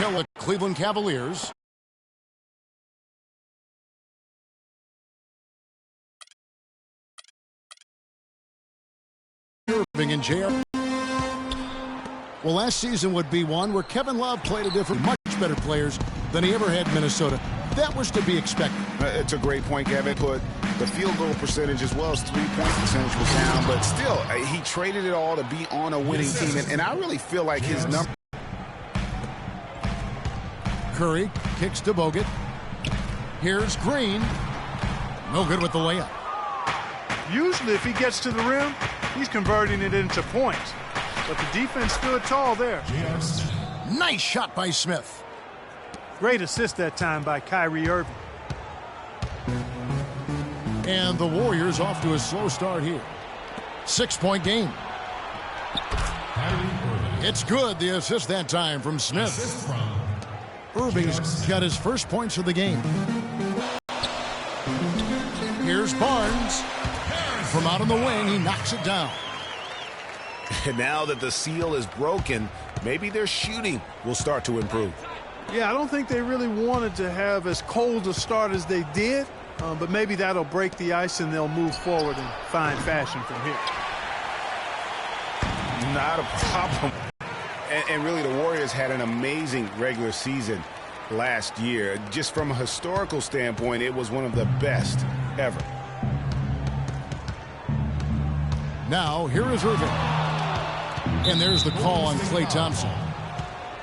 kill the Cleveland Cavaliers. Irving and J.R. Well, last season would be one where Kevin Love played a different, much better players than he ever had in Minnesota. That was to be expected. It's a great point, Kevin. But the field goal percentage as well as three-point percentage was down. But still, he traded it all to be on a winning team. And I really feel like his number. Curry kicks to Bogut. Here's Green. No good with the layup. Usually if he gets to the rim, he's converting it into points. But the defense stood tall there. Nice shot by Smith. Great assist that time by Kyrie Irving. And the Warriors off to a slow start here. 6-point game. It's good, the assist that time from Smith. Irving's got his first points of the game. Here's Barnes. From out on the wing, he knocks it down. And now that the seal is broken, maybe their shooting will start to improve. Yeah, I don't think they really wanted to have as cold a start as they did, but maybe that'll break the ice and they'll move forward in fine fashion from here. Not a problem. And really, the Warriors had an amazing regular season last year. Just from a historical standpoint, it was one of the best ever. Now, here is Irving. And there's the call on Klay Thompson.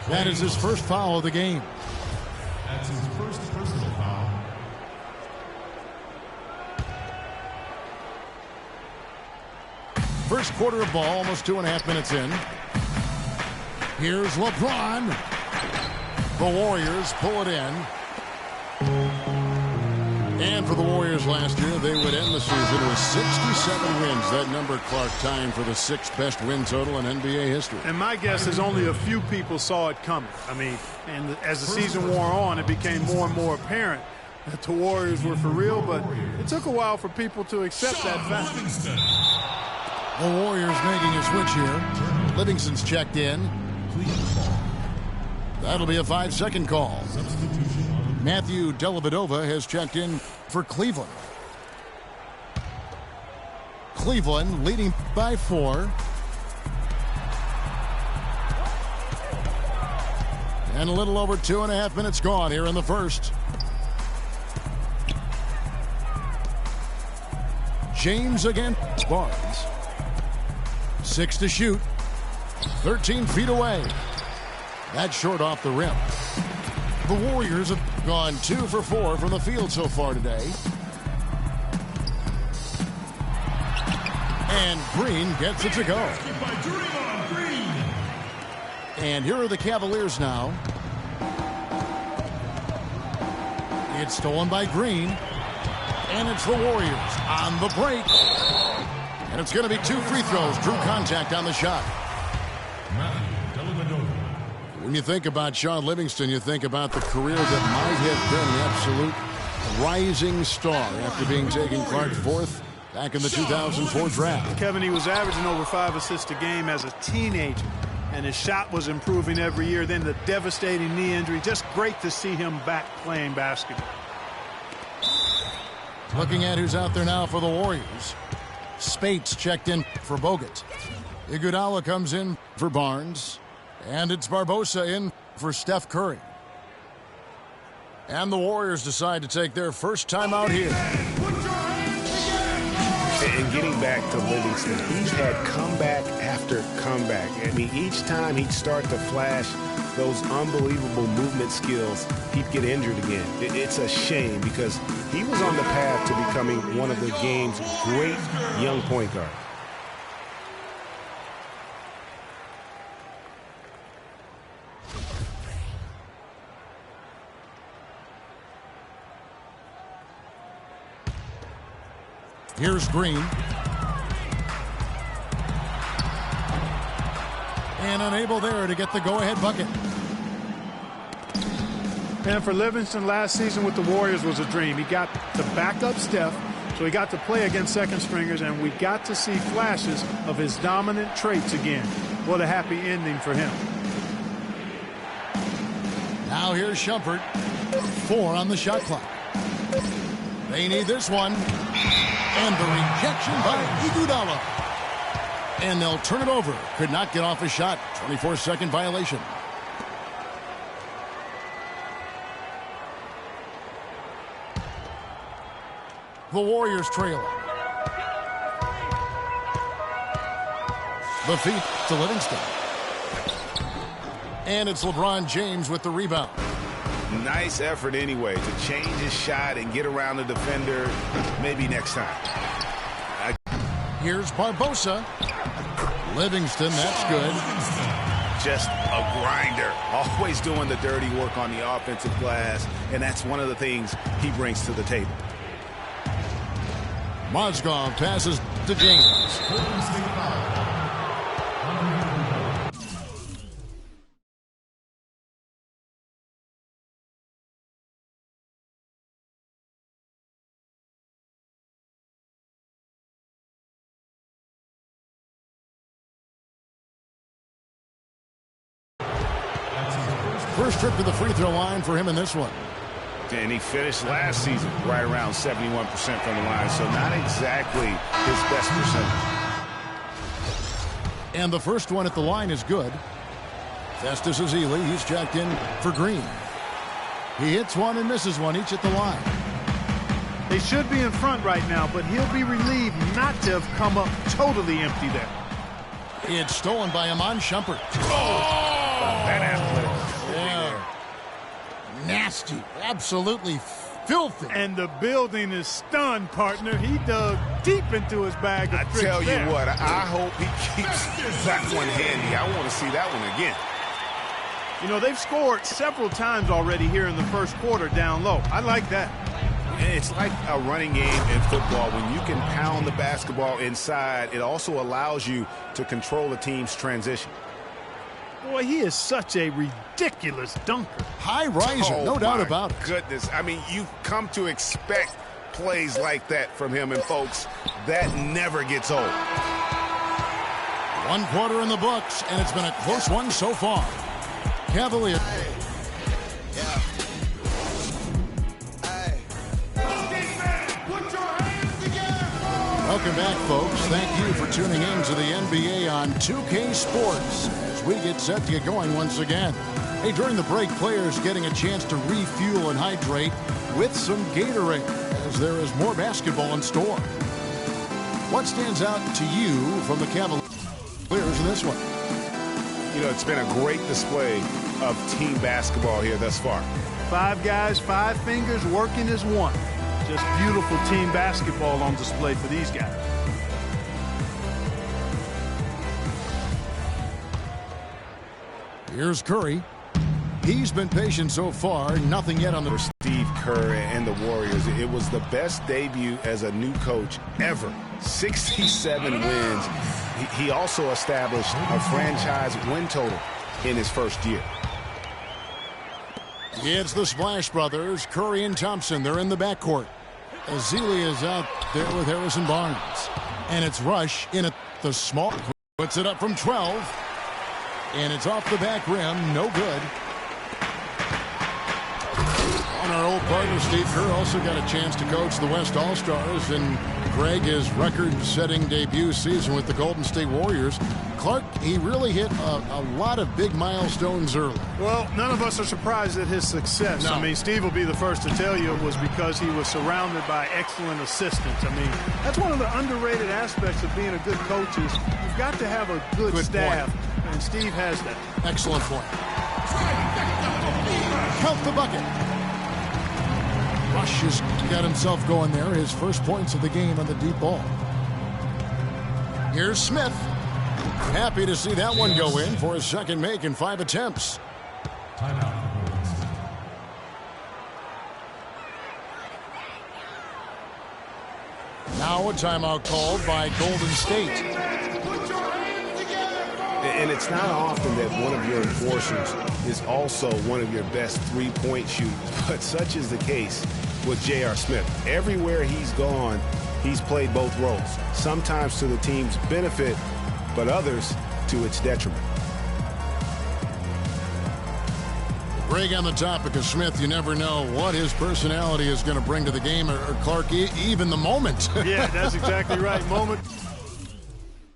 That is his first foul of the game. That's his first personal foul. First quarter of ball, almost 2.5 minutes in. Here's LeBron. The Warriors pull it in. And for the Warriors last year, they would end the season with 67 wins. That number, Clark, tying for the 6th best win total in NBA history. And my guess is only a few people saw it coming. I mean, and as the season wore on, it became more and more apparent that the Warriors were for real, but it took a while for people to accept that fact. The Warriors making a switch here. Livingston's checked in. That'll be a 5-second call. Matthew Dellavedova has checked in for Cleveland. Cleveland leading by 4. And a little over 2.5 minutes gone here in the first. James against Barnes. 6 to shoot. 13 feet away. That's short off the rim. The Warriors have gone 2 for 4 from the field so far today. And Green gets it to go. And here are the Cavaliers now. It's stolen by Green. And it's the Warriors on the break. And it's going to be 2 free throws. Drew contact on the shot. When you think about Shaun Livingston, you think about the career that might have been an absolute rising star after being taken, Clark, 4th back in the 2004 draft. Kevin, he was averaging over 5 assists a game as a teenager, and his shot was improving every year. Then the devastating knee injury. Just great to see him back playing basketball. Looking at who's out there now for the Warriors. Spates checked in for Bogut. Iguodala comes in for Barnes. And it's Barbosa in for Steph Curry. And the Warriors decide to take their first time out here. And getting back to Livingston, he's had comeback after comeback. I mean, each time he'd start to flash those unbelievable movement skills, he'd get injured again. It's a shame because he was on the path to becoming one of the game's great young point guards. Here's Green. And unable there to get the go-ahead bucket. And for Livingston, last season with the Warriors was a dream. He got to back up Steph, so he got to play against second stringers, and we got to see flashes of his dominant traits again. What a happy ending for him. Now here's Shumpert. 4 on the shot clock. They need this one. And the rejection by Iguodala. And they'll turn it over. Could not get off a shot. 24-second violation. The Warriors trail. The feed to Livingston. And it's LeBron James with the rebound. Nice effort anyway to change his shot and get around the defender. Maybe next time. Here's Barbosa. Livingston, that's good. Just a grinder. Always doing the dirty work on the offensive glass. And that's one of the things he brings to the table. Mozgov passes to James. First trip to the free throw line for him in this one. And he finished last season right around 71% from the line, so not exactly his best percentage. And the first one at the line is good. Festus Ezeli, he's checked in for Green. He hits one and misses one, each at the line. They should be in front right now, but he'll be relieved not to have come up totally empty there. It's stolen by Iman Shumpert. That athletic. Nasty, absolutely filthy. And the building is stunned, partner. He dug deep into his bag of tricks. I tell you there. what, I hope he keeps that one handy. I want to see that one again. You know, they've scored several times already here in the first quarter down low. I like that. It's like a running game in football. When you can pound the basketball inside, it also allows you to control the team's transition. Boy, he is such a ridiculous dunker. High riser, no doubt about it. Goodness, I mean, you've come to expect plays like that from him, and folks, that never gets old. 1 quarter in the books, and it's been a close one so far. Cavaliers. Welcome back, folks. Thank you for tuning in to the NBA on 2K Sports as we get set to get going once again. Hey, during the break, players getting a chance to refuel and hydrate with some Gatorade as there is more basketball in store. What stands out to you from the Cavaliers in this one? You know, it's been a great display of team basketball here thus far. 5 guys, 5 fingers working as one. Just beautiful team basketball on display for these guys. Here's Curry. He's been patient so far. Nothing yet on the... Steve Kerr and the Warriors. It was the best debut as a new coach ever. 67 wins. He also established a franchise win total in his first year. It's the Splash Brothers, Curry and Thompson. They're in the backcourt. Ezeli is out there with Harrison Barnes. And it's Rush in at the small. Puts it up from 12. And it's off the back rim. No good. And our old partner Steve Kerr also got a chance to coach the West All-Stars. And Greg, his record-setting debut season with the Golden State Warriors. Clark, he really hit a lot of big milestones early. Well, none of us are surprised at his success. No. I mean, Steve will be the first to tell you it was because he was surrounded by excellent assistants. I mean, that's one of the underrated aspects of being a good coach is you've got to have a good staff, and Steve has that. Excellent point. Count the bucket. Rush has got himself going there. His first points of the game on the deep ball. Here's Smith. Happy to see that one go in for his second make in 5 attempts. Timeout for Golden State. Now a timeout called by Golden State. And it's not often that one of your enforcers is also one of your best three-point shooters, but such is the case with J.R. Smith. Everywhere he's gone, he's played both roles, sometimes to the team's benefit, but others to its detriment. Greg, on the topic of Smith, you never know what his personality is going to bring to the game, or Clark, even the moment. Yeah, that's exactly right. Moment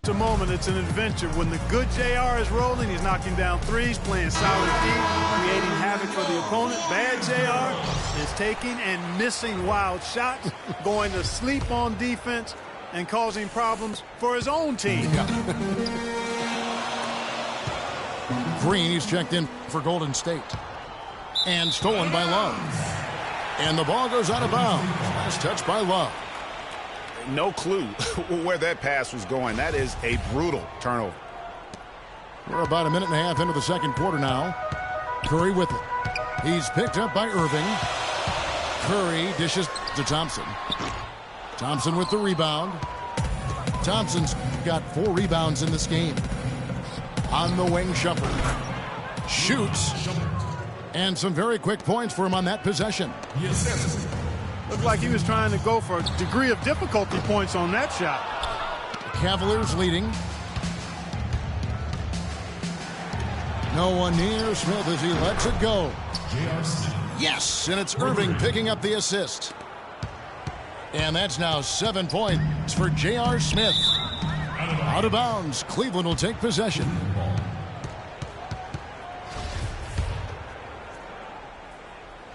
to moment, it's an adventure. When the good JR is rolling, he's knocking down threes, playing solid D, creating havoc for the opponent. Bad JR is taking and missing wild shots, going to sleep on defense, and causing problems for his own team. Green, he's checked in for Golden State. And stolen by Love. And the ball goes out of bounds. Last touch by Love. No clue where that pass was going. That is a brutal turnover. We're about a minute and a half into the second quarter now. Curry with it. He's picked up by Irving. Curry dishes to Thompson. Thompson with the rebound. Thompson's got 4 rebounds in this game. On the wing, Shumpert. Shoots. And some very quick points for him on that possession. Yes. Looked like he was trying to go for a degree of difficulty points on that shot. The Cavaliers leading. No one near Smith as he lets it go. Yes, and it's Irving picking up the assist. And that's now 7 points for J.R. Smith. Out of bounds. Cleveland will take possession.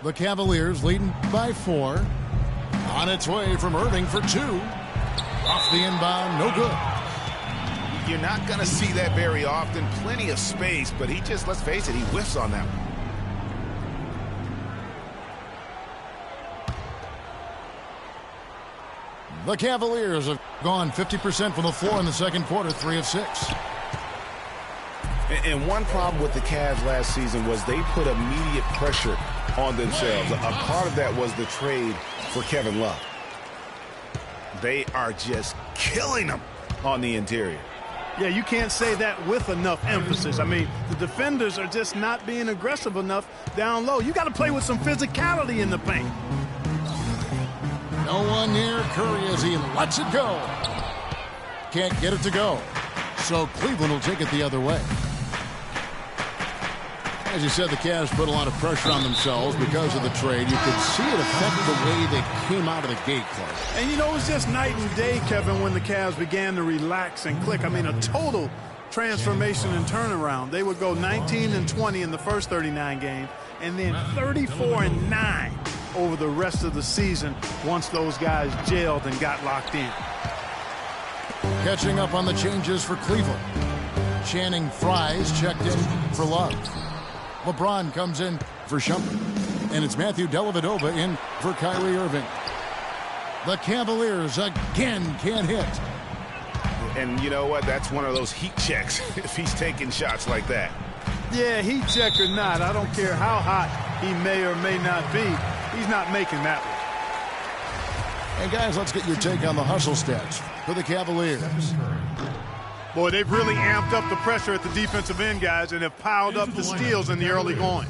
The Cavaliers leading by 4. On its way from Irving for 2. Off the inbound, no good. You're not going to see that very often. Plenty of space, but he just, let's face it, he whiffs on that one. The Cavaliers have gone 50% from the floor in the second quarter, 3 of 6. And one problem with the Cavs last season was they put immediate pressure on themselves. A part of that was the trade for Kevin Love. They are just killing them on the interior. Yeah, you can't say that with enough emphasis. I mean, the defenders are just not being aggressive enough down low. You got to play with some physicality in the paint. No one near Curry as he lets it go. Can't get it to go. So Cleveland will take it the other way. As you said, the Cavs put a lot of pressure on themselves because of the trade. You could see it affect the way they came out of the gate, Clark. And, you know, it was just night and day, Kevin, when the Cavs began to relax and click. I mean, a total transformation and turnaround. They would go 19-20 in the first 39 games, and then 34-9 over the rest of the season once those guys gelled and got locked in. Catching up on the changes for Cleveland. Channing Frye's checked in for Love. LeBron comes in for Shumpert. And it's Matthew Dellavedova in for Kyrie Irving. The Cavaliers again can't hit. And you know what? That's one of those heat checks if he's taking shots like that. Yeah, heat check or not, I don't care how hot he may or may not be. He's not making that one. Hey, guys, let's get your take on the hustle stats for the Cavaliers. Boy, they've really amped up the pressure at the defensive end, guys, and have piled up the steals in the early going.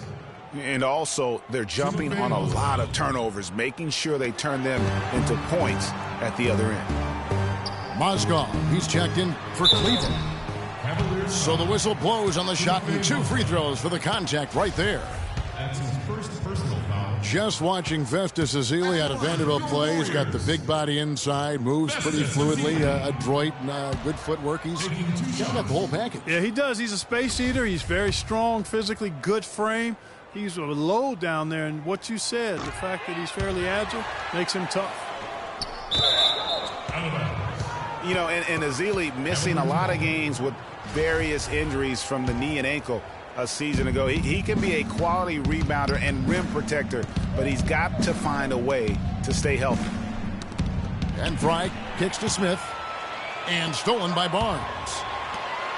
And also, they're jumping on a lot of turnovers, making sure they turn them into points at the other end. Mozgov, he's checked in for Cleveland. So the whistle blows on the shot and 2 free throws for the contact right there. That's his first personal foul. Just watching Festus Ezeli out of Vanderbilt play. He's got the big body inside, moves pretty fluidly, adroit, good footwork. He's got the whole package. Yeah, he does. He's a space eater. He's very strong physically, good frame. He's a load down there, and what you said, the fact that he's fairly agile, makes him tough. You know, and Ezeli missing a lot of games with various injuries from the knee and ankle a season ago. He can be a quality rebounder and rim protector, but he's got to find a way to stay healthy. And Frye kicks to Smith, and stolen by Barnes.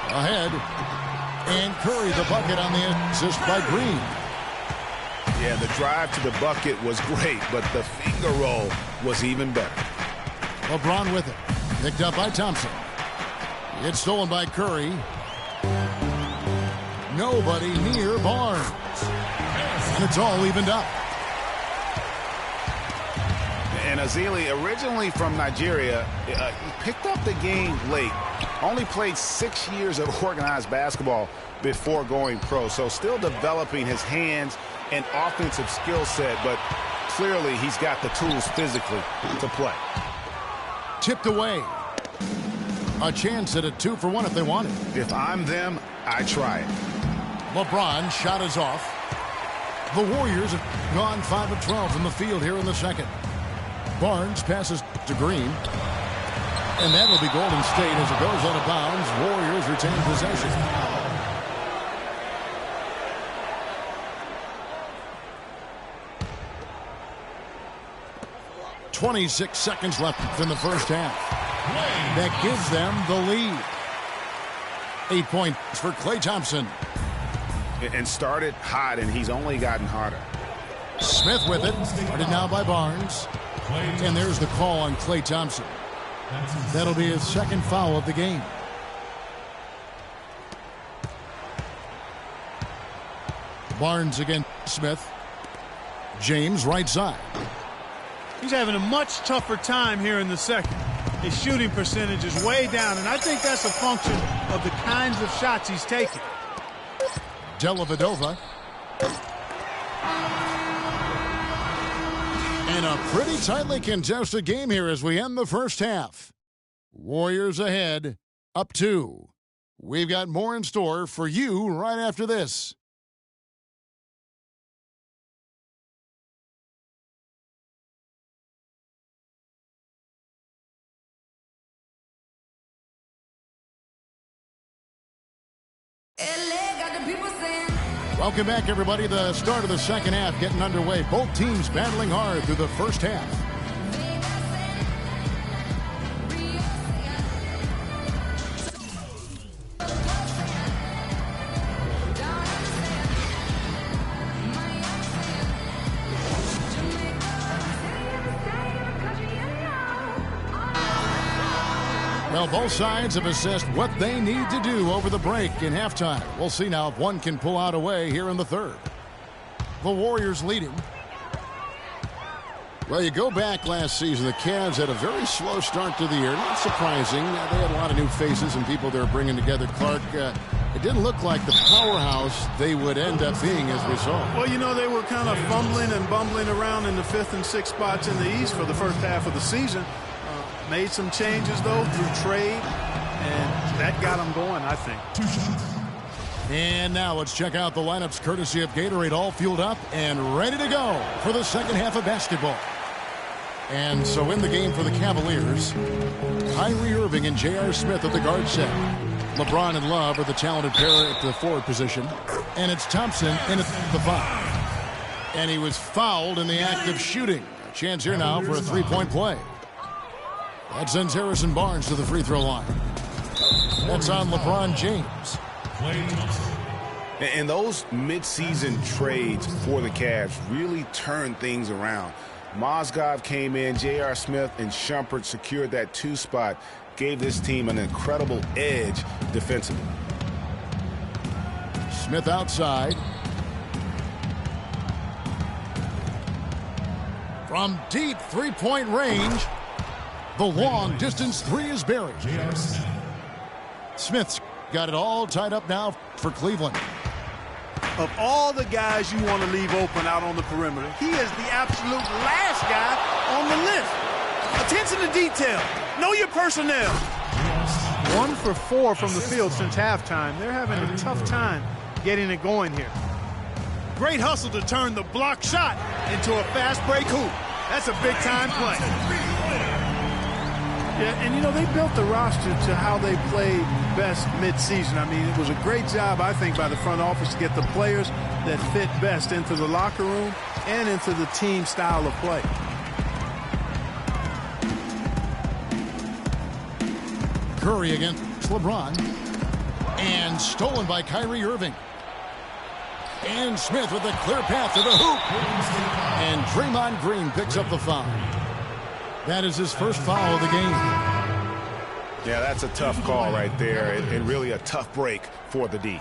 Ahead, and Curry the bucket on the assist by Green. Yeah, the drive to the bucket was great, but the finger roll was even better. LeBron with it. Picked up by Thompson. It's stolen by Curry. Nobody near Barnes. And it's all evened up. And Ezeli, originally from Nigeria, he picked up the game late. Only played 6 years of organized basketball before going pro. So still developing his hands an offensive skill set, but clearly he's got the tools physically to play. Tipped away. A chance at a 2-for-1 if they want it. If I'm them, I try it. LeBron shot is off. The Warriors have gone 5 of 12 from the field here in the second. Barnes passes to Green. And that will be Golden State as it goes out of bounds. Warriors retain possession. 26 seconds left in the first half. That gives them the lead. 8 points for Klay Thompson. And started hot, and he's only gotten hotter. Smith with it. Started now by Barnes. And there's the call on Klay Thompson. That'll be his second foul of the game. Barnes against Smith. James right side. He's having a much tougher time here in the second. His shooting percentage is way down, and I think that's a function of the kinds of shots he's taking. Dellavedova. And a pretty tightly contested game here as we end the first half. Warriors ahead, up 2. We've got more in store for you right after this. Welcome back, everybody. The start of the second half getting underway. Both teams battling hard through the first half. Well, both sides have assessed what they need to do over the break in halftime. We'll see now if one can pull out away here in the third. The Warriors leading. Well, you go back last season, the Cavs had a very slow start to the year. Not surprising. They had a lot of new faces and people they were bringing together. Clark, it didn't look like the powerhouse they would end up being as we saw. Well, you know, they were kind of fumbling and bumbling around in the 5th and 6th spots in the East for the first half of the season. Made some changes, though, through trade, and that got them going, I think. And now let's check out the lineups courtesy of Gatorade, all fueled up and ready to go for the second half of basketball. And so in the game for the Cavaliers, Kyrie Irving and J.R. Smith at the guard set. LeBron and Love are the talented pair at the forward position. And it's Thompson in at the 5. And he was fouled in the act of shooting. A chance here now for a three-point play. That sends Harrison Barnes to the free throw line. That's on LeBron James. And those midseason trades for the Cavs really turned things around. Mozgov came in, J.R. Smith and Shumpert secured that 2 spot, gave this team an incredible edge defensively. Smith outside. From deep three-point range, the long-distance 3 is buried. Smith's got it all tied up now for Cleveland. Of all the guys you want to leave open out on the perimeter, he is the absolute last guy on the list. Attention to detail. Know your personnel. 1 for 4 from the field since halftime. They're having a tough time getting it going here. Great hustle to turn the block shot into a fast break hoop. That's a big-time play. Yeah, and, you know, they built the roster to how they played best midseason. I mean, it was a great job, I think, by the front office to get the players that fit best into the locker room and into the team style of play. Curry against LeBron. And stolen by Kyrie Irving. And Smith with a clear path to the hoop. And Draymond Green picks up the foul. That is his first foul of the game. Yeah, that's a tough call right there, and really a tough break for the D.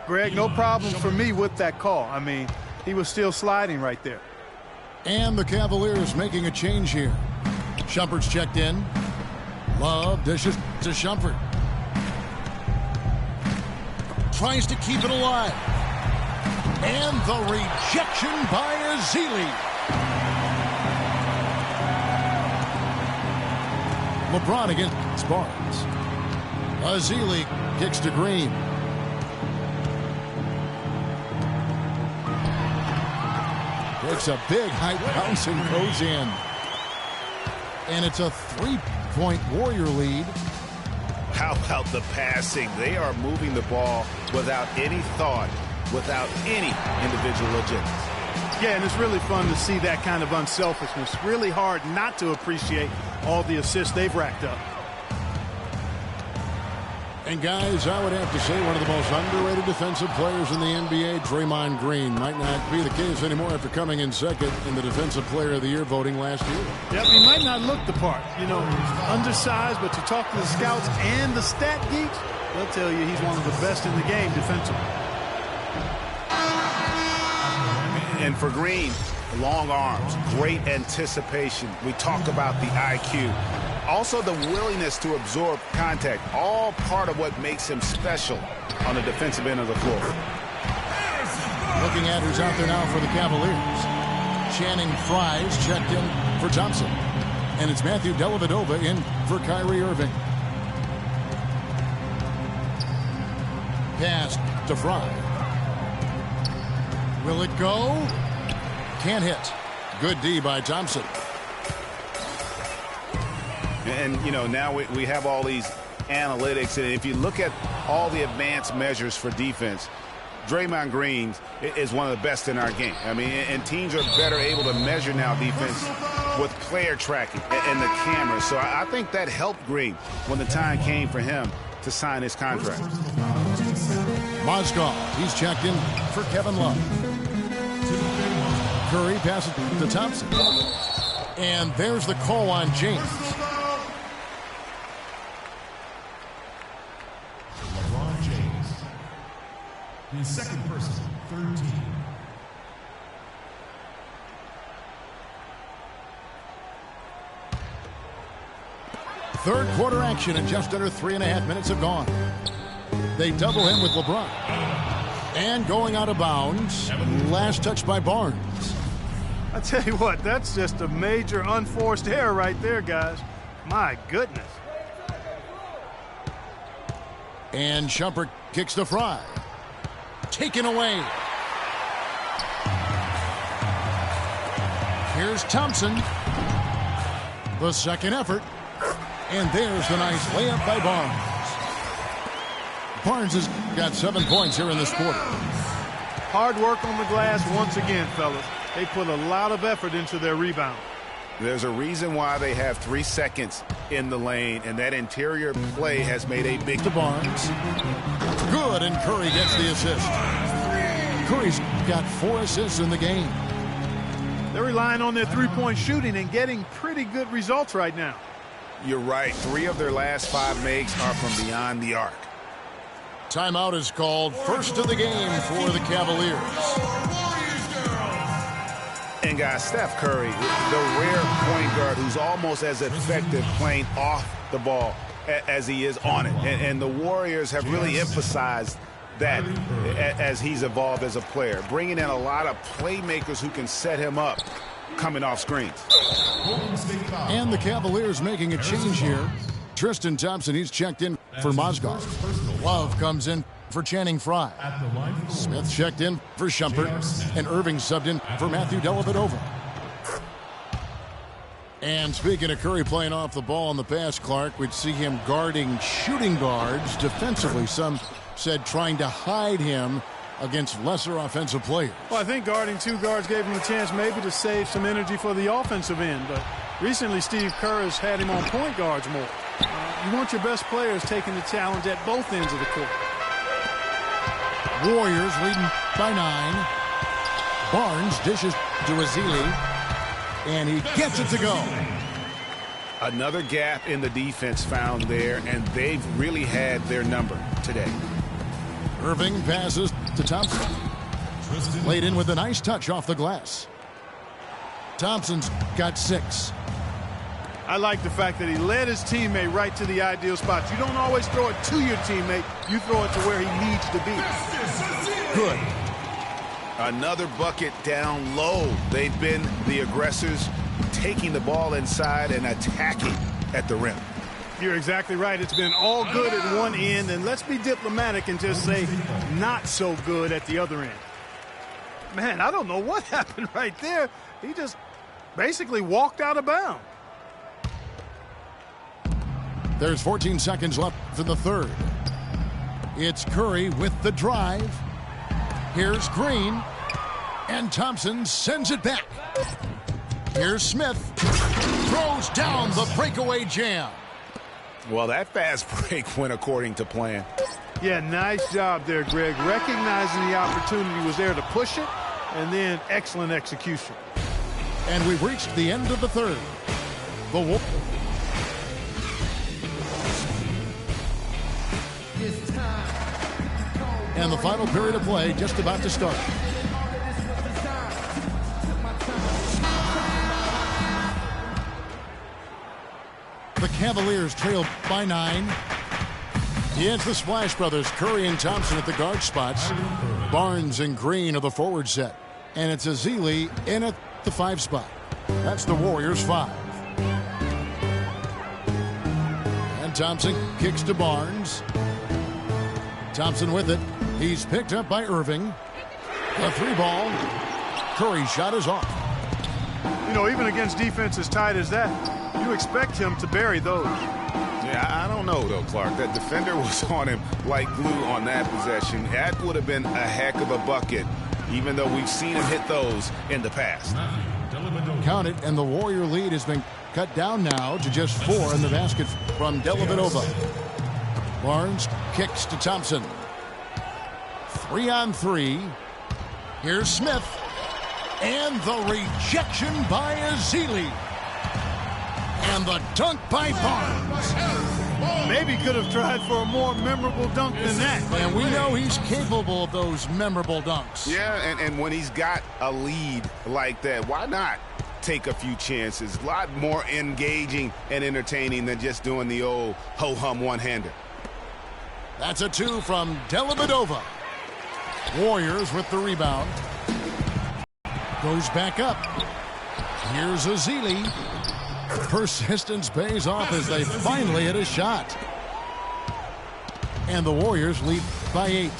Greg, no problem for me with that call. I mean, he was still sliding right there. And the Cavaliers making a change here. Shumpert's checked in. Love dishes to Shumpert. Tries to keep it alive. And the rejection by Ezeli. LeBron against Barnes. Ezeli kicks to Green. Takes a big high bounce and goes in. And it's a 3-point Warrior lead. How about the passing? They are moving the ball without any thought, without any individual agenda. Yeah, and it's really fun to see that kind of unselfishness. Really hard not to appreciate all the assists they've racked up. And guys, I would have to say one of the most underrated defensive players in the NBA, Draymond Green. Might not be the case anymore after coming in second in the Defensive Player of the Year voting last year. Yep, he might not look the part. You know, undersized, but you talk to the scouts and the stat geeks, they'll tell you he's one of the best in the game defensively. And for Green, long arms, great anticipation. We talk about the IQ. Also the willingness to absorb contact, all part of what makes him special on the defensive end of the floor. Looking at who's out there now for the Cavaliers. Channing Frye's checked in for Thompson. And it's Matthew Dellavedova in for Kyrie Irving. Pass to Frye. Will it go? Can't hit. Good D by Thompson. And, you know, now we have all these analytics. And if you look at all the advanced measures for defense, Draymond Green is one of the best in our game. I mean, and teams are better able to measure now defense with player tracking and the cameras. So I think that helped Green when the time came for him to sign his contract. Mozgov, he's checked in for Kevin Love. Curry passes to Thompson. And there's the call on James. LeBron James. His second person, 13. Third quarter action and just under 3.5 minutes have gone. They double him with LeBron. And going out of bounds. Last touch by Barnes. I tell you what, that's just a major unforced error right there, guys. My goodness. And Shumpert kicks to Frye. Taken away. Here's Thompson. The second effort. And there's the nice layup by Barnes. Barnes has got 7 points here in this quarter. Hard work on the glass once again, fellas. They put a lot of effort into their rebound. There's a reason why they have 3 seconds in the lane, and that interior play has made a big... To Barnes. Good, and Curry gets the assist. Curry's got 4 assists in the game. They're relying on their three-point shooting and getting pretty good results right now. You're right. 3 of their last 5 makes are from beyond the arc. Timeout is called. First of the game for the Cavaliers. And guys, Steph Curry, the rare point guard who's almost as effective playing off the ball as he is on it. And the Warriors have really emphasized that as he's evolved as a player, bringing in a lot of playmakers who can set him up coming off screens. And the Cavaliers making a change here. Tristan Thompson, he's checked in for Mozgov. Love comes in for Channing Frye. Smith checked in for Shumpert. And Irving subbed in for Matthew Dellavedova. And speaking of Curry playing off the ball in the pass, Clark, we'd see him guarding shooting guards defensively. Some said trying to hide him against lesser offensive players. Well, I think guarding 2 guards gave him a chance maybe to save some energy for the offensive end. But recently, Steve Kerr has had him on point guards more. You want your best players taking the challenge at both ends of the court. Warriors leading by 9. Barnes dishes to Ezeli, and he gets it to go. Another gap in the defense found there, and they've really had their number today. Irving passes to Thompson. Laid in with a nice touch off the glass. Thompson's got 6. I like the fact that he led his teammate right to the ideal spot. You don't always throw it to your teammate. You throw it to where he needs to be. Good. Another bucket down low. They've been the aggressors, taking the ball inside and attacking at the rim. You're exactly right. It's been all good at one end, and let's be diplomatic and just say not so good at the other end. Man, I don't know what happened right there. He just basically walked out of bounds. There's 14 seconds left for the third. It's Curry with the drive. Here's Green. And Thompson sends it back. Here's Smith. Throws down the breakaway jam. Well, that fast break went according to plan. Yeah, nice job there, Greg. Recognizing the opportunity was there to push it, and then excellent execution. And we've reached the end of the third. The Wolf. And the final period of play just about to start. The Cavaliers trail by 9. It's the Splash Brothers, Curry and Thompson at the guard spots. Barnes and Green are the forward set. And it's Ezeli in at the 5 spot. That's the Warriors 5. And Thompson kicks to Barnes. Thompson with it. He's picked up by Irving. The 3 ball. Curry's shot is off. You know, even against defense as tight as that, you expect him to bury those. Yeah, I don't know, though, Clark. That defender was on him like glue on that possession. That would have been a heck of a bucket, even though we've seen him hit those in the past. Count it, and the Warrior lead has been cut down now to just 4 in the basket from Dellavedova. Barnes kicks to Thompson. 3-on-3. Here's Smith. And the rejection by Ezeli. And the dunk by Barnes. Maybe could have tried for a more memorable dunk than that. And we know he's capable of those memorable dunks. Yeah, and when he's got a lead like that, why not take a few chances? A lot more engaging and entertaining than just doing the old ho-hum one-hander. That's a 2 from Dellavedova. Warriors with the rebound. Goes back up. Here's Ezeli. Persistence pays off as they finally hit a shot. And the Warriors lead by 8.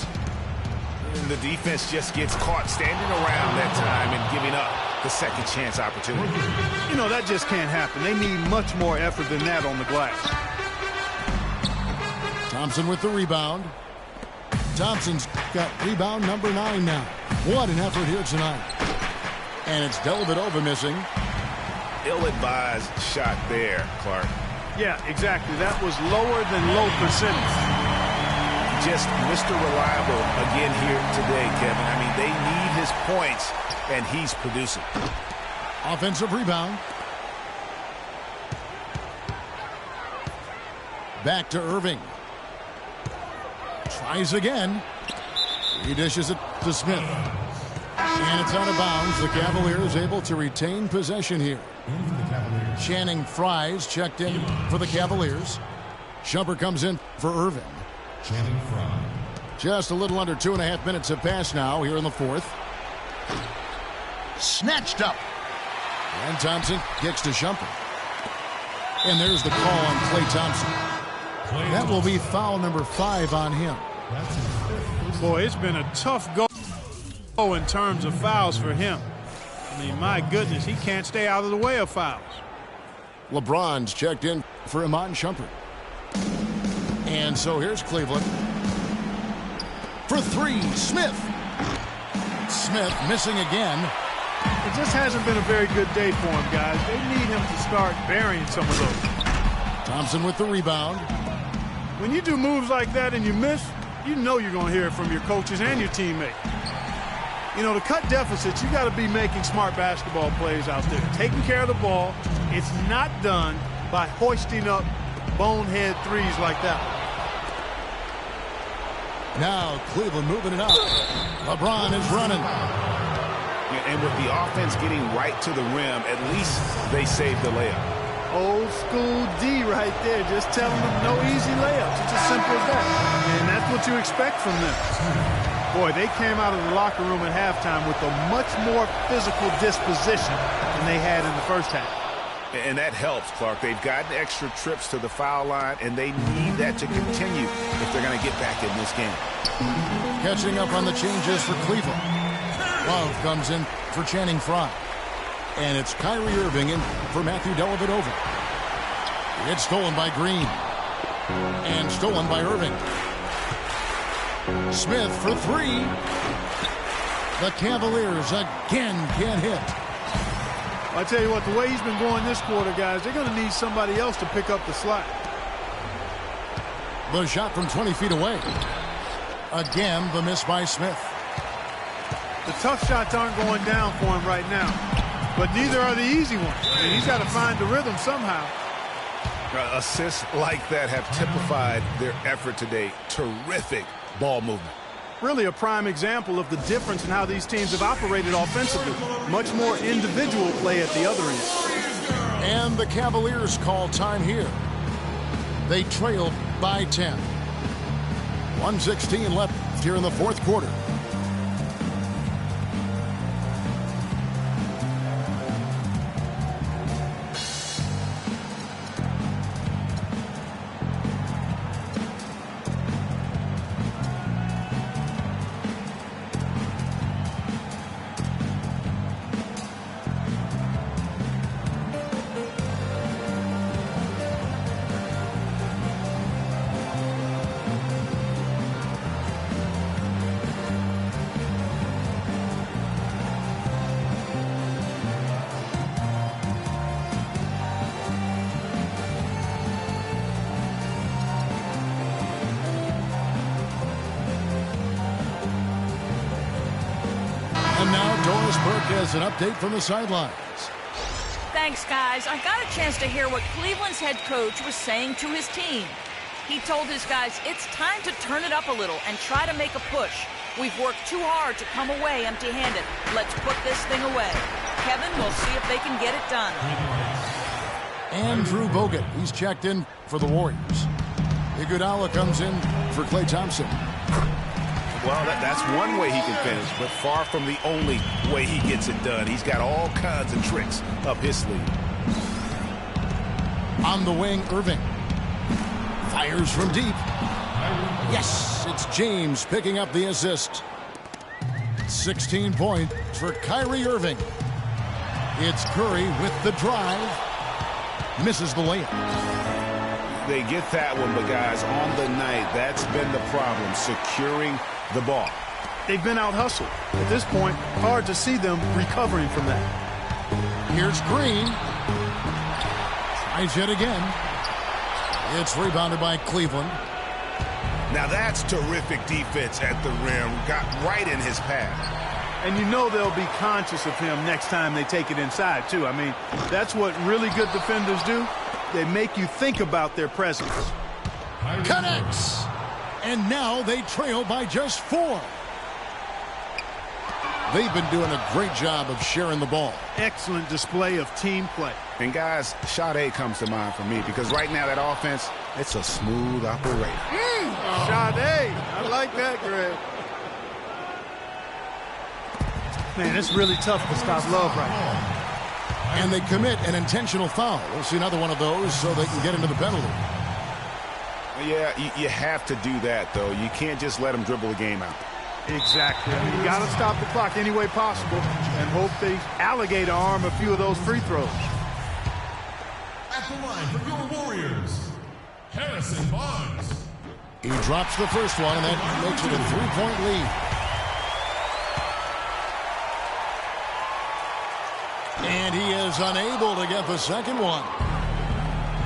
And the defense just gets caught standing around that time and giving up the second chance opportunity. You know, that just can't happen. They need much more effort than that on the glass. Thompson with the rebound. Thompson's got rebound number 9 now. What an effort here tonight. And it's Dellavedova missing. Ill-advised shot there, Clark. Yeah, exactly. That was lower than low percentage. Just Mr. Reliable again here today, Kevin. I mean, they need his points, and he's producing. Offensive rebound. Back to Irving. Tries again. He dishes it to Smith. And it's out of bounds. The Cavaliers able to retain possession here. Channing Frye's checked in for the Cavaliers. Shumpert comes in for Irving. Channing Frye. Just a little under 2.5 minutes have passed now here in the fourth. Snatched up. And Thompson kicks to Shumpert. And there's the call on Klay Thompson. That will be foul number 5 on him. Boy, it's been a tough go in terms of fouls for him. I mean, my goodness, he can't stay out of the way of fouls. LeBron's checked in for Iman Shumpert. And so here's Cleveland. For 3, Smith. Smith missing again. It just hasn't been a very good day for him, guys. They need him to start burying some of those. Thompson with the rebound. When you do moves like that and you miss, you know you're going to hear it from your coaches and your teammates. You know, to cut deficits, you got to be making smart basketball plays out there. Taking care of the ball. It's not done by hoisting up bonehead threes like that. Now Cleveland moving it up. LeBron is running. And with the offense getting right to the rim, at least they saved the layup. Old school D right there, just telling them no easy layups. It's as simple as that. And that's what you expect from them. Boy, they came out of the locker room at halftime with a much more physical disposition than they had in the first half. And that helps, Clark. They've gotten extra trips to the foul line, and they need that to continue if they're going to get back in this game. Catching up on the changes for Cleveland. Love comes in for Channing Frye. And it's Kyrie Irving in for Matthew Dellavedova. It's stolen by Green. And stolen by Irving. Smith for three. The Cavaliers again can't hit. I tell you what, the way he's been going this quarter, guys, they're going to need somebody else to pick up the slack. The shot from 20 feet away. Again, the miss by Smith. The tough shots aren't going down for him right now, but neither are the easy ones. I mean, he's got to find the rhythm somehow. Assists like that have typified their effort today. Terrific ball movement. Really a prime example of the difference in how these teams have operated offensively. Much more individual play at the other end. And the Cavaliers call time here. They trail by 10. 1:16 left here in the fourth quarter. And now Doris Burke has an update from the sidelines. Thanks, guys. I got a chance to hear what Cleveland's head coach was saying to his team. He told his guys it's time to turn it up a little and try to make a push. We've worked too hard to come away empty-handed. Let's put this thing away. Kevin, we'll see if they can get it done. Andrew Bogut, he's checked in for the Warriors. Iguodala comes in for Klay Thompson. Well, that's one way he can finish, but far from the only way he gets it done. He's got all kinds of tricks up his sleeve. On the wing, Irving. Fires from deep. Yes, it's James picking up the assist. 16 points for Kyrie Irving. It's Curry with the drive. Misses the layup. They get that one, but guys, on the night, that's been the problem, securing the ball. They've been out-hustled. At this point, hard to see them recovering from that. Here's Green. Tries it again. It's rebounded by Cleveland. Now that's terrific defense at the rim. Got right in his path. And you know they'll be conscious of him next time they take it inside, too. I mean, that's what really good defenders do. They make you think about their presence. Connects. And now they trail by just 4. They've been doing a great job of sharing the ball. Excellent display of team play. And guys, Sade comes to mind for me because right now that offense, it's a smooth operator. Sade, I like that, Greg. Man, it's really tough to stop Love right now. And they commit an intentional foul. We'll see another one of those so they can get into the penalty. Yeah, you have to do that, though. You can't just let them dribble the game out. Exactly. I mean, you got to stop the clock any way possible and hope they alligator arm a few of those free throws. At the line for your Warriors, Harrison Barnes. He drops the first one, and that makes it a 3-point lead. And he is unable to get the second one.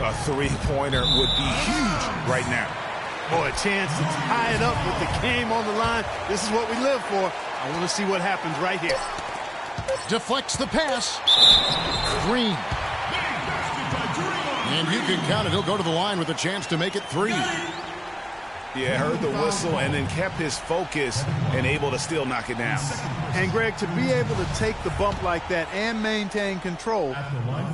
A three-pointer would be huge right now. Boy, a chance to tie it up with the game on the line. This is what we live for. I want to see what happens right here. Deflects the pass. Green. And you can count it. He'll go to the line with a chance to make it 3. Yeah, heard the whistle and then kept his focus and able to still knock it down. And, Greg, to be able to take the bump like that and maintain control,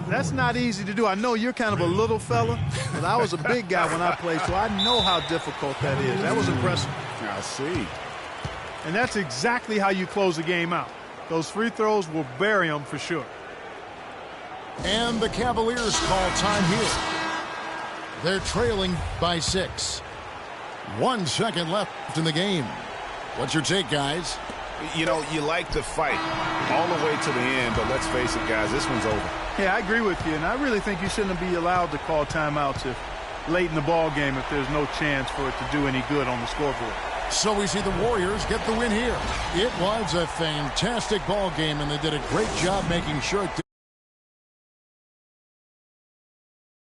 that's not easy to do. I know you're kind of a little fella, but I was a big guy when I played, so I know how difficult that is. That was impressive. I see. And that's exactly how you close the game out. Those free throws will bury them for sure. And the Cavaliers call time here. They're trailing by 6. 1 second left in the game. What's your take, guys? You know, you like the fight all the way to the end, but let's face it, guys, this one's over. Yeah, I agree with you, and I really think you shouldn't be allowed to call timeouts late in the ball game if there's no chance for it to do any good on the scoreboard. So we see the Warriors get the win here. It was a fantastic ball game, and they did a great job making sure it